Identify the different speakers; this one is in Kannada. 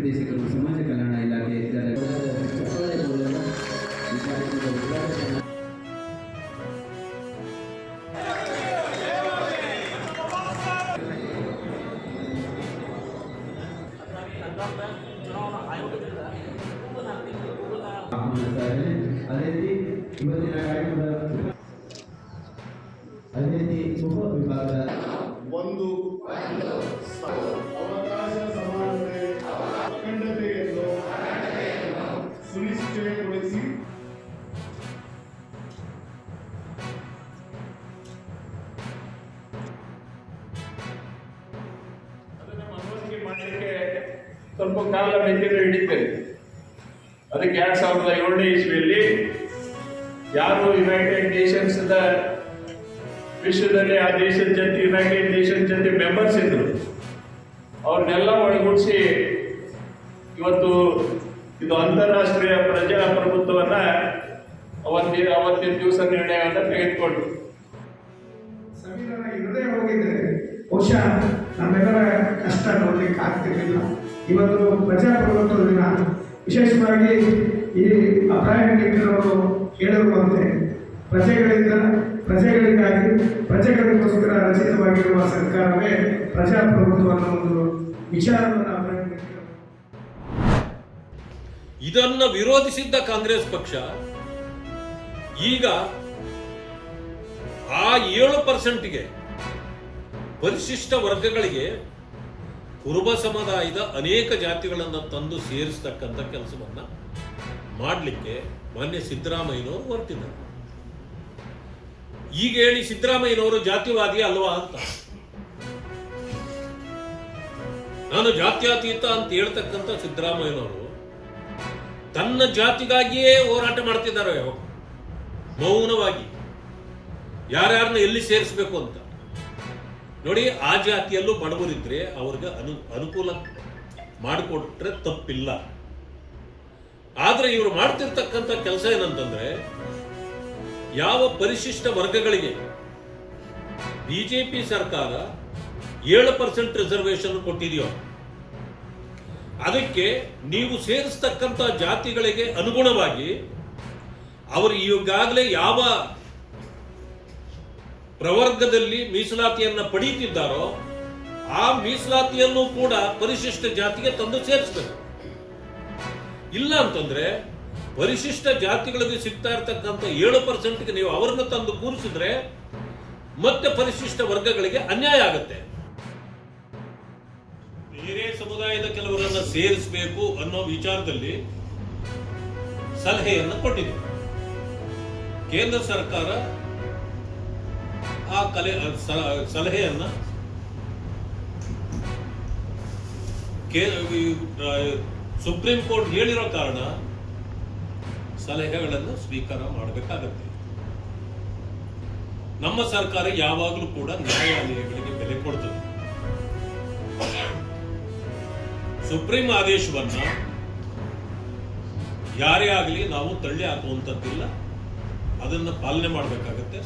Speaker 1: ನಿರ್ದೇಶಕರು, ಸಮಾಜ ಕಲ್ಯಾಣ ಇಲಾಖೆ ಅದೇ ರೀತಿ ಇವತ್ತಿನ ಕಾರ್ಯಕ್ರಮದ ಅದೇ ರೀತಿ ಉಪ ವಿಭಾಗದ
Speaker 2: ಒಂದು ಅವಕಾಶ ಸಮಾನತೆ ಅಖಂಡತೆಯನ್ನು ಸುನಿಶ್ಚಯಗೊಳಿಸಿ
Speaker 3: ಅದನ್ನು ಮನವರಿಕೆ ಮಾಡಲಿಕ್ಕೆ ಸ್ವಲ್ಪ ಕಾಲ ಮಿತಿಯನ್ನು ಹಿಡಿತೇವೆ. ಅದಕ್ಕೆ 2007ನೇ ಇಸ್ವಿಯಲ್ಲಿ ಯಾರು ಯುನೈಟೆಡ್ ನೇಷನ್ಸ್ ವಿಶ್ವದಲ್ಲಿ ಆ ದೇಶದ ಜೊತೆ ಯುನೈಟೆಡ್ ನೇಷನ್ಸ್ ಜೊತೆ ಮೆಂಬರ್ಸ್ ಇದ್ರು, ಅವ್ರನ್ನೆಲ್ಲ ಒಳಗೂಡಿಸಿ ಇವತ್ತು ಇದು ಅಂತಾರಾಷ್ಟ್ರೀಯ ಪ್ರಜಾಪ್ರಭುತ್ವವನ್ನ ಅವತ್ತಿನ ದಿವಸ ನಿರ್ಣಯವನ್ನು ತೆಗೆದುಕೊಂಡ್ರು.
Speaker 4: ಸಂವಿಧಾನ ಇರದೇ ಹೋಗಿದ್ರೆ ಬಹುಶಃ ನಮ್ಮೆಲ್ಲರ ಕಷ್ಟ ನೋಡ್ಲಿಕ್ಕೆ ಆಗ್ತಿರ್ಲಿಲ್ಲ. ಇವತ್ತು ಪ್ರಜಾಪ್ರಭುತ್ವ ದಿನ ವಿಶೇಷವಾಗಿ ಈ ಅಬ್ರಾಹಿಂ ಲಿಂಕನ್ ಹೇಳಿರುವಂತೆ ಪ್ರಜೆಗಳಿಂದ ಪ್ರಜೆಗಳಿಗಾಗಿ ಪ್ರಜೆಗಳಿಗೋಸ್ಕರ ರಚಿತವಾಗಿರುವ ಸರ್ಕಾರವೇ ಪ್ರಜಾಪ್ರಭುತ್ವ ಅನ್ನೋ ಒಂದು ವಿಚಾರವನ್ನು ಅಬ್ರಾಹಿಂ ಲಿಂಕನ್
Speaker 5: ಇದನ್ನ ವಿರೋಧಿಸಿದ್ದ ಕಾಂಗ್ರೆಸ್ ಪಕ್ಷ ಈಗ ಆ 7%ಗೆ ಪರಿಶಿಷ್ಟ ವರ್ಗಗಳಿಗೆ ಕುರುಬ ಸಮುದಾಯದ ಅನೇಕ ಜಾತಿಗಳನ್ನು ತಂದು ಸೇರಿಸ್ತಕ್ಕಂಥ ಕೆಲಸವನ್ನ ಮಾಡಲಿಕ್ಕೆ ಮಾನ್ಯ ಸಿದ್ದರಾಮಯ್ಯನವರು ಹೊರಟಿದ್ದಾರೆ. ಈಗ ಹೇಳಿ ಸಿದ್ದರಾಮಯ್ಯನವರು ಜಾತಿವಾದಿ ಅಲ್ವಾ ಅಂತ, ನಾನು ಜಾತ್ಯತೀತ ಅಂತ ಹೇಳ್ತಕ್ಕಂಥ ಸಿದ್ದರಾಮಯ್ಯನವರು ತನ್ನ ಜಾತಿಗಾಗಿಯೇ ಹೋರಾಟ ಮಾಡ್ತಿದ್ದಾರೆ, ಮೌನವಾಗಿ ಯಾರ್ಯಾರನ್ನ ಎಲ್ಲಿ ಸೇರಿಸಬೇಕು ಅಂತ. ನೋಡಿ, ಆ ಜಾತಿಯಲ್ಲೂ ಬಡವರಿದ್ರೆ ಅವ್ರಿಗೆ ಅನುಕೂಲ ಮಾಡಿಕೊಟ್ರೆ ತಪ್ಪಿಲ್ಲ. ಆದ್ರೆ ಇವರು ಮಾಡ್ತಿರ್ತಕ್ಕಂಥ ಕೆಲಸ ಏನಂತಂದ್ರೆ, ಯಾವ ಪರಿಶಿಷ್ಟ ವರ್ಗಗಳಿಗೆ ಬಿಜೆಪಿ ಸರ್ಕಾರ 7% ರಿಸರ್ವೇಶನ್ ಕೊಟ್ಟಿದೆಯೋ ಅದಕ್ಕೆ ನೀವು ಸೇರಿಸ್ತಕ್ಕಂಥ ಜಾತಿಗಳಿಗೆ ಅನುಗುಣವಾಗಿ ಅವರು ಈಗಾಗಲೇ ಯಾವ ಪ್ರವರ್ಗದಲ್ಲಿ ಮೀಸಲಾತಿಯನ್ನ ಪಡೀತಿದ್ದಾರೋ ಆ ಮೀಸಲಾತಿಯನ್ನು ಕೂಡ ಪರಿಶಿಷ್ಟ ಜಾತಿಗೆ ತಂದು ಸೇರಿಸಬೇಕು. ಇಲ್ಲ ಅಂತಂದ್ರೆ ಪರಿಶಿಷ್ಟ ಜಾತಿಗಳಿಗೆ ಸಿಗ್ತಾ ಇರತಕ್ಕಂಥ 7%ಗೆ ನೀವು ಅವರನ್ನು ತಂದು ಕೂರಿಸಿದ್ರೆ ಮತ್ತೆ ಪರಿಶಿಷ್ಟ ವರ್ಗಗಳಿಗೆ ಅನ್ಯಾಯ ಆಗುತ್ತೆ. ಬೇರೆ ಸಮುದಾಯದ ಕೆಲವರನ್ನ ಸೇರಿಸಬೇಕು ಅನ್ನೋ ವಿಚಾರದಲ್ಲಿ ಸಲಹೆಯನ್ನು ಕೊಟ್ಟಿದೆ. ಕೇಂದ್ರ ಸರ್ಕಾರ ಆ ಸಲಹೆಯನ್ನ ಸುಪ್ರೀಂ ಕೋರ್ಟ್ ಹೇಳಿರೋ ಕಾರಣ ಸಲಹೆಗಳನ್ನು ಸ್ವೀಕಾರ ಮಾಡಬೇಕಾಗತ್ತೆ. ನಮ್ಮ ಸರ್ಕಾರ ಯಾವಾಗಲೂ ಕೂಡ ನ್ಯಾಯಾಲಯಗಳಿಗೆ ಬೆಲೆ ಕೊಡ್ತದೆ. ಸುಪ್ರೀಂ ಆದೇಶವನ್ನ ಯಾರೇ ಆಗಲಿ ನಾವು ತಳ್ಳಿ ಹಾಕುವಂಥದ್ದಿಲ್ಲ, ಅದನ್ನು ಪಾಲನೆ ಮಾಡಬೇಕಾಗತ್ತೆ.